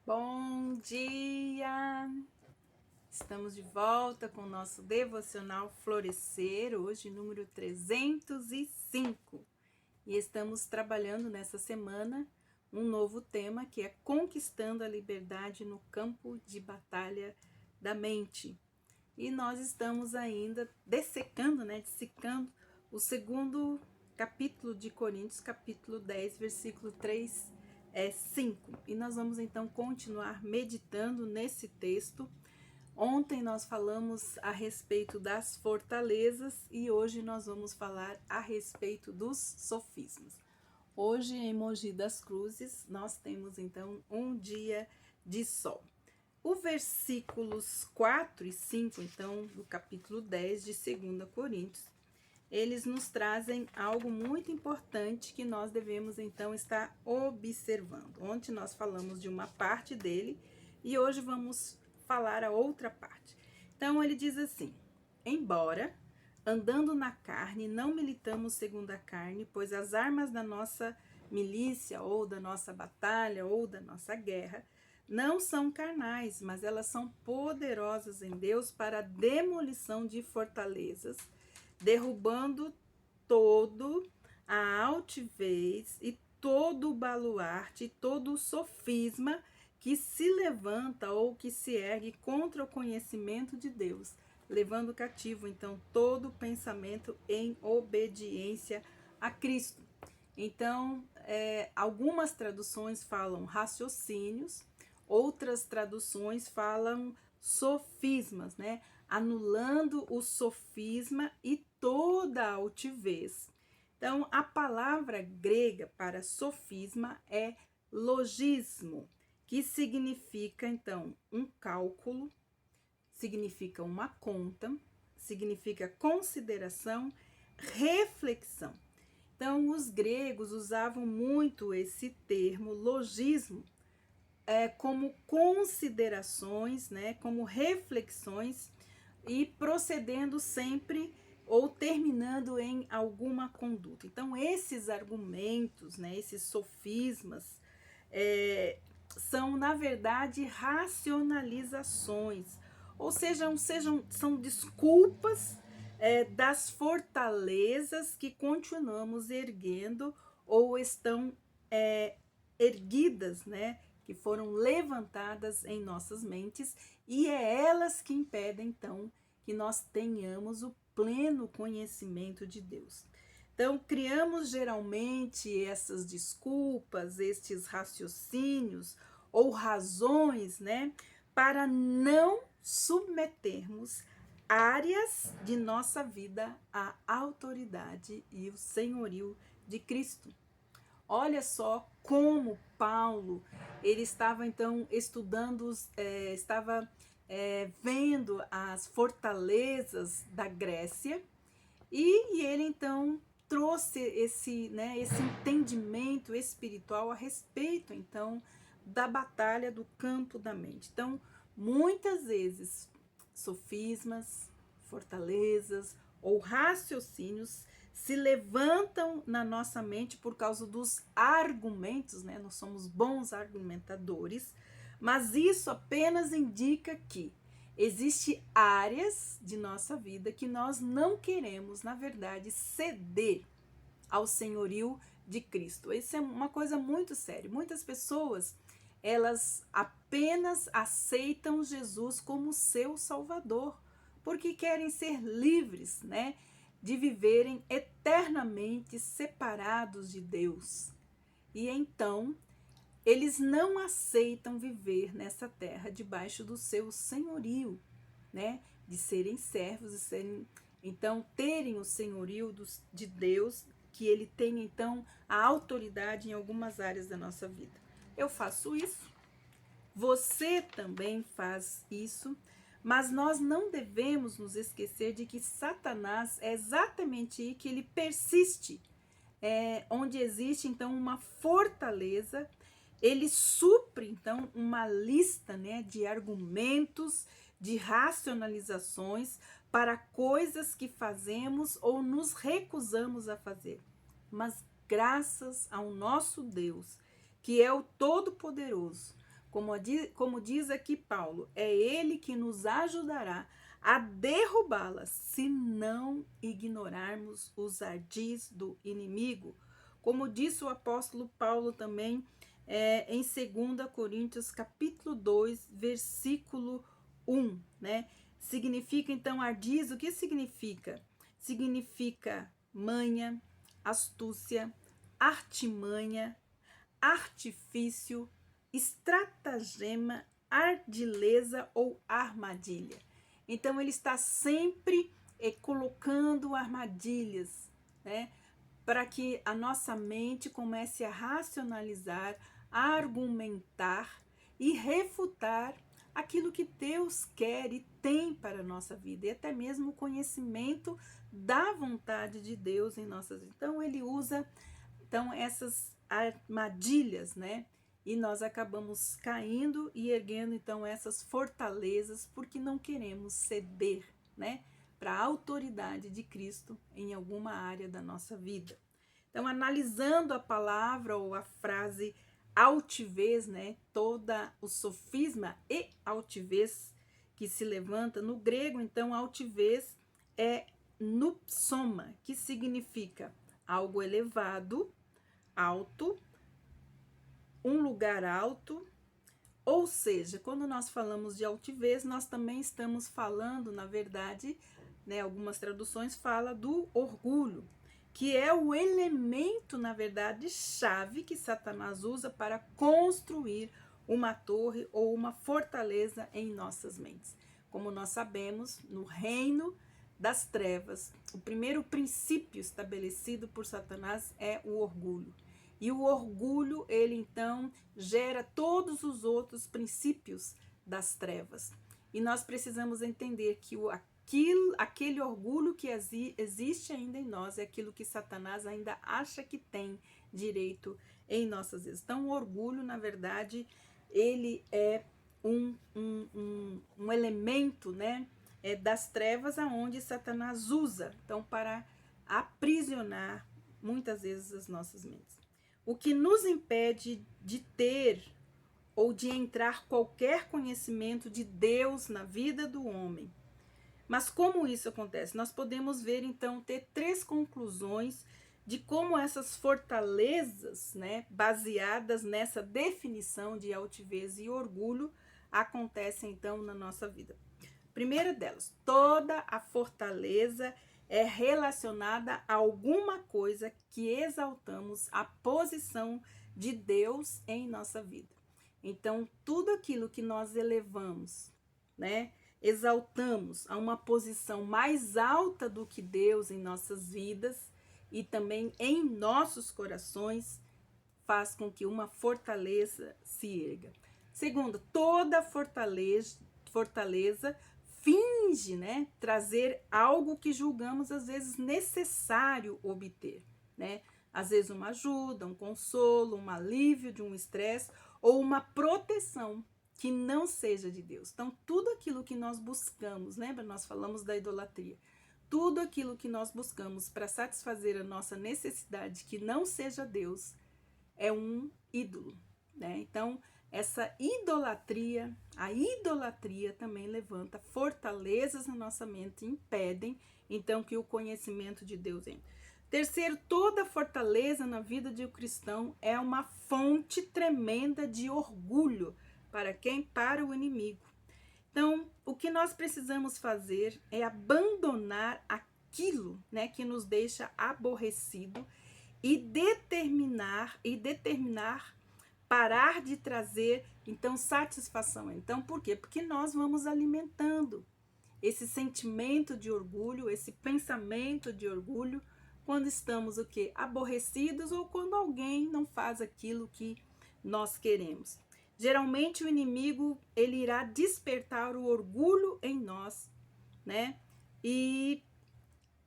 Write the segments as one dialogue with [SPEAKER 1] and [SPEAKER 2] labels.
[SPEAKER 1] Bom dia! Estamos de volta com o nosso devocional Florescer, hoje número 305. E estamos trabalhando nessa semana um novo tema que é Conquistando a Liberdade no Campo de Batalha da Mente. E nós estamos ainda dissecando o segundo capítulo de Coríntios, capítulo 10, versículo 5. E nós vamos então continuar meditando nesse texto. Ontem nós falamos a respeito das fortalezas e hoje nós vamos falar a respeito dos sofismas. Hoje em Mogi das Cruzes nós temos então um dia de sol. Os versículos 4 e 5, então, do capítulo 10 de 2 Coríntios, eles nos trazem algo muito importante que nós devemos, então, estar observando. Ontem nós falamos de uma parte dele e hoje vamos falar a outra parte. Então, ele diz assim: embora, andando na carne, não militamos segundo a carne, pois as armas da nossa milícia, ou da nossa batalha, ou da nossa guerra, não são carnais, mas elas são poderosas em Deus para a demolição de fortalezas, derrubando todo a altivez e todo o baluarte, todo o sofisma que se levanta ou que se ergue contra o conhecimento de Deus, levando cativo, então, todo pensamento em obediência a Cristo. Então, algumas traduções falam raciocínios, outras traduções falam sofismas, né? Anulando o sofisma e toda a altivez. Então, a palavra grega para sofisma é logismo, que significa, então, um cálculo, significa uma conta, significa consideração, reflexão. Então, os gregos usavam muito esse termo logismo como considerações, né, como reflexões e procedendo sempre ou terminando em alguma conduta. Então, esses argumentos, né, esses sofismas, são, na verdade, racionalizações, ou são desculpas das fortalezas que continuamos erguendo ou estão erguidas, né, que foram levantadas em nossas mentes, e é elas que impedem, então, que nós tenhamos o pleno conhecimento de Deus. Então, criamos geralmente essas desculpas, estes raciocínios ou razões, né, para não submetermos áreas de nossa vida à autoridade e o senhorio de Cristo. Olha só como Paulo, ele estava então estudando, vendo as fortalezas da Grécia e ele então trouxe esse entendimento espiritual a respeito então da batalha do campo da mente. Então, muitas vezes, sofismas, fortalezas ou raciocínios se levantam na nossa mente por causa dos argumentos, né? Nós somos bons argumentadores, mas isso apenas indica que existem áreas de nossa vida que nós não queremos, na verdade, ceder ao senhorio de Cristo. Isso é uma coisa muito séria. Muitas pessoas, elas apenas aceitam Jesus como seu Salvador, porque querem ser livres, né, de viverem eternamente separados de Deus. E então, eles não aceitam viver nessa terra debaixo do seu senhorio, né, de serem servos e serem, então, terem o senhorio de Deus, que ele tem, então, a autoridade em algumas áreas da nossa vida. Eu faço isso, você também faz isso, mas nós não devemos nos esquecer de que Satanás é exatamente aí que ele persiste, onde existe, então, uma fortaleza. Ele supre, então, uma lista, né, de argumentos, de racionalizações para coisas que fazemos ou nos recusamos a fazer. Mas graças ao nosso Deus, que é o Todo-Poderoso, Como diz aqui Paulo, é ele que nos ajudará a derrubá-las, se não ignorarmos os ardis do inimigo. Como disse o apóstolo Paulo também em 2 Coríntios capítulo 2, versículo 1, né? Significa então ardis, o que significa? Significa manha, astúcia, artimanha, artifício, estratagema, ardileza ou armadilha. Então ele está sempre colocando armadilhas, né, para que a nossa mente comece a racionalizar, a argumentar e refutar aquilo que Deus quer e tem para a nossa vida, e até mesmo o conhecimento da vontade de Deus em nossas vidas. Então ele usa essas armadilhas, né? E nós acabamos caindo e erguendo então essas fortalezas porque não queremos ceder, né, para a autoridade de Cristo em alguma área da nossa vida. Então, analisando a palavra ou a frase altivez, né, toda o sofisma e altivez que se levanta no grego, então altivez é nupsoma, que significa algo elevado, alto, um lugar alto, ou seja, quando nós falamos de altivez, nós também estamos falando, na verdade, né, algumas traduções falam do orgulho, que é o elemento, na verdade, chave que Satanás usa para construir uma torre ou uma fortaleza em nossas mentes. Como nós sabemos, no reino das trevas, o primeiro princípio estabelecido por Satanás é o orgulho. E o orgulho, ele então gera todos os outros princípios das trevas. E nós precisamos entender que aquele orgulho que existe ainda em nós é aquilo que Satanás ainda acha que tem direito em nossas vidas. Então, o orgulho, na verdade, ele é um elemento, né, das trevas aonde Satanás usa, então, para aprisionar muitas vezes as nossas mentes. O que nos impede de ter ou de entrar qualquer conhecimento de Deus na vida do homem. Mas como isso acontece? Nós podemos ver, então, ter 3 conclusões de como essas fortalezas, né, baseadas nessa definição de altivez e orgulho, acontecem, então, na nossa vida. Primeira delas, toda a fortaleza é relacionada a alguma coisa que exaltamos a posição de Deus em nossa vida. Então, tudo aquilo que nós elevamos, né, exaltamos a uma posição mais alta do que Deus em nossas vidas e também em nossos corações, faz com que uma fortaleza se erga. Segundo, toda fortaleza finge, né, trazer algo que julgamos às vezes necessário obter, né? Às vezes uma ajuda, um consolo, um alívio de um estresse ou uma proteção que não seja de Deus. Então, tudo aquilo que nós buscamos, lembra? Nós falamos da idolatria. Tudo aquilo que nós buscamos para satisfazer a nossa necessidade que não seja Deus é um ídolo, né? Então, essa idolatria, a idolatria também levanta fortalezas na nossa mente, impedem então que o conhecimento de Deus entre. Terceiro, toda fortaleza na vida de um cristão é uma fonte tremenda de orgulho para quem? Para o inimigo. Então, o que nós precisamos fazer é abandonar aquilo, né, que nos deixa aborrecido e determinar parar de trazer, então, satisfação. Então, por quê? Porque nós vamos alimentando esse sentimento de orgulho, esse pensamento de orgulho, quando estamos o quê? Aborrecidos ou quando alguém não faz aquilo que nós queremos. Geralmente o inimigo, ele irá despertar o orgulho em nós, né? E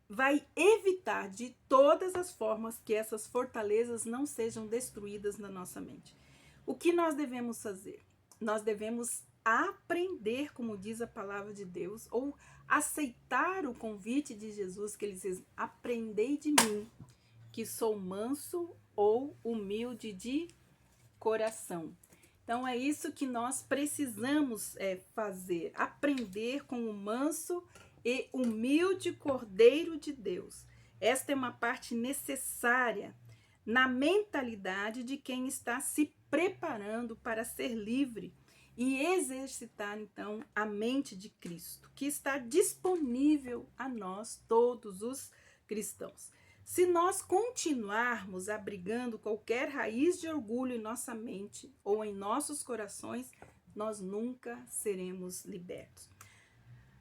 [SPEAKER 1] vai evitar de todas as formas que essas fortalezas não sejam destruídas na nossa mente. O que nós devemos fazer? Nós devemos aprender, como diz a palavra de Deus, ou aceitar o convite de Jesus, que ele diz: aprendei de mim, que sou manso ou humilde de coração. Então é isso que nós precisamos fazer, aprender com o manso e humilde Cordeiro de Deus. Esta é uma parte necessária na mentalidade de quem está se preparando para ser livre e exercitar então a mente de Cristo, que está disponível a nós, todos os cristãos. Se nós continuarmos abrigando qualquer raiz de orgulho em nossa mente ou em nossos corações, nós nunca seremos libertos.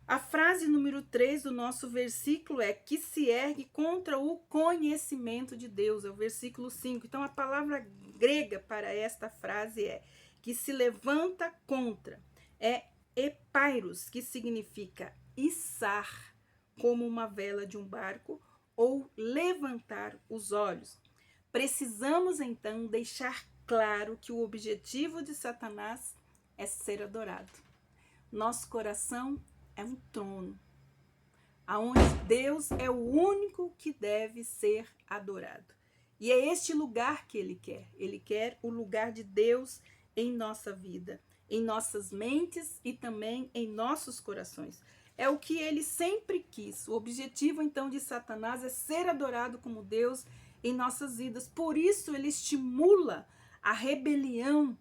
[SPEAKER 1] A frase número 3 do nosso versículo é que se ergue contra o conhecimento de Deus, é o versículo 5. Então a palavra grega para esta frase é que se levanta contra, é epairos, que significa içar como uma vela de um barco ou levantar os olhos. Precisamos então deixar claro que o objetivo de Satanás é ser adorado. Nosso coração é um trono, aonde Deus é o único que deve ser adorado. E é este lugar que ele quer. Ele quer o lugar de Deus em nossa vida, em nossas mentes e também em nossos corações. É o que ele sempre quis. O objetivo, então, de Satanás é ser adorado como Deus em nossas vidas. Por isso, ele estimula a rebelião,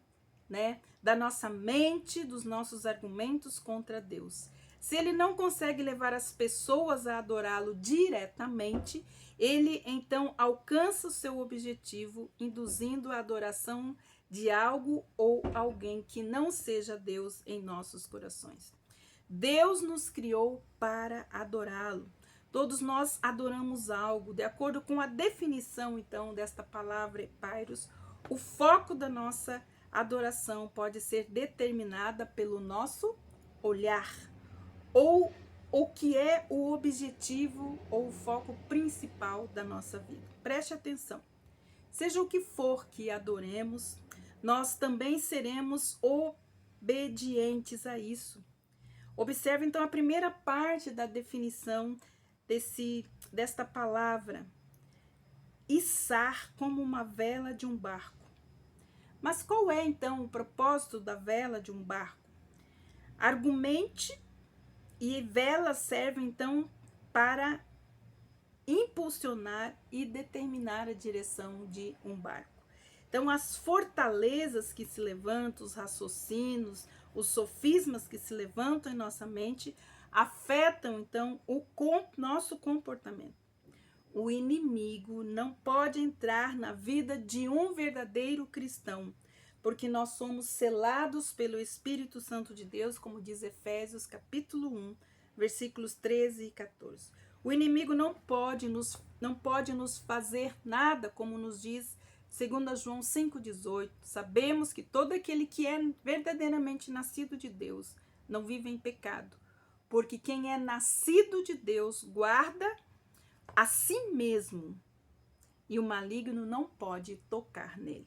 [SPEAKER 1] né, da nossa mente, dos nossos argumentos contra Deus. Se ele não consegue levar as pessoas a adorá-lo diretamente, ele, então, alcança o seu objetivo, induzindo a adoração de algo ou alguém que não seja Deus em nossos corações. Deus nos criou para adorá-lo. Todos nós adoramos algo. De acordo com a definição, então, desta palavra epairos, o foco da nossa adoração pode ser determinada pelo nosso olhar, ou o que é o objetivo ou o foco principal da nossa vida. Preste atenção. Seja o que for que adoremos, nós também seremos obedientes a isso. Observe então a primeira parte da definição desta palavra, içar como uma vela de um barco. Mas qual é então o propósito da vela de um barco? Argumente, e vela serve então para impulsionar e determinar a direção de um barco. Então, as fortalezas que se levantam, os raciocínios, os sofismas que se levantam em nossa mente, afetam, então, o nosso comportamento. O inimigo não pode entrar na vida de um verdadeiro cristão, porque nós somos selados pelo Espírito Santo de Deus, como diz Efésios capítulo 1, versículos 13 e 14. O inimigo não pode nos fazer nada, como nos diz 2 João 5,18, sabemos que todo aquele que é verdadeiramente nascido de Deus não vive em pecado, porque quem é nascido de Deus guarda a si mesmo, e o maligno não pode tocar nele.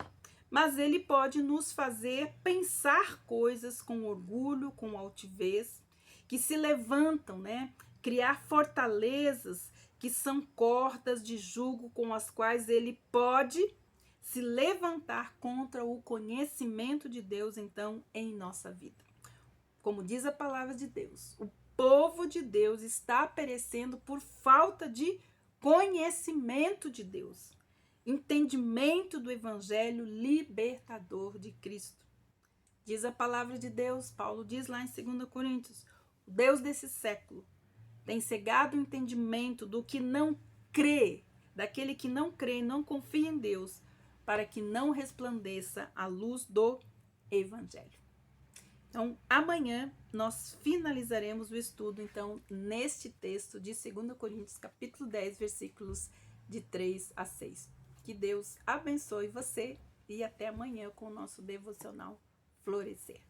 [SPEAKER 1] Mas ele pode nos fazer pensar coisas com orgulho, com altivez, que se levantam, né? Criar fortalezas que são cordas de jugo com as quais ele pode se levantar contra o conhecimento de Deus, então, em nossa vida. Como diz a palavra de Deus, o povo de Deus está perecendo por falta de conhecimento de Deus, entendimento do evangelho libertador de Cristo. Diz a palavra de Deus, Paulo diz lá em 2 Coríntios, o Deus desse século tem cegado o entendimento do que não crê, daquele que não crê e não confia em Deus, para que não resplandeça a luz do evangelho. Então, amanhã nós finalizaremos o estudo, então, neste texto de 2 Coríntios, capítulo 10, versículos de 3 a 6. Que Deus abençoe você e até amanhã com o nosso devocional Florescer.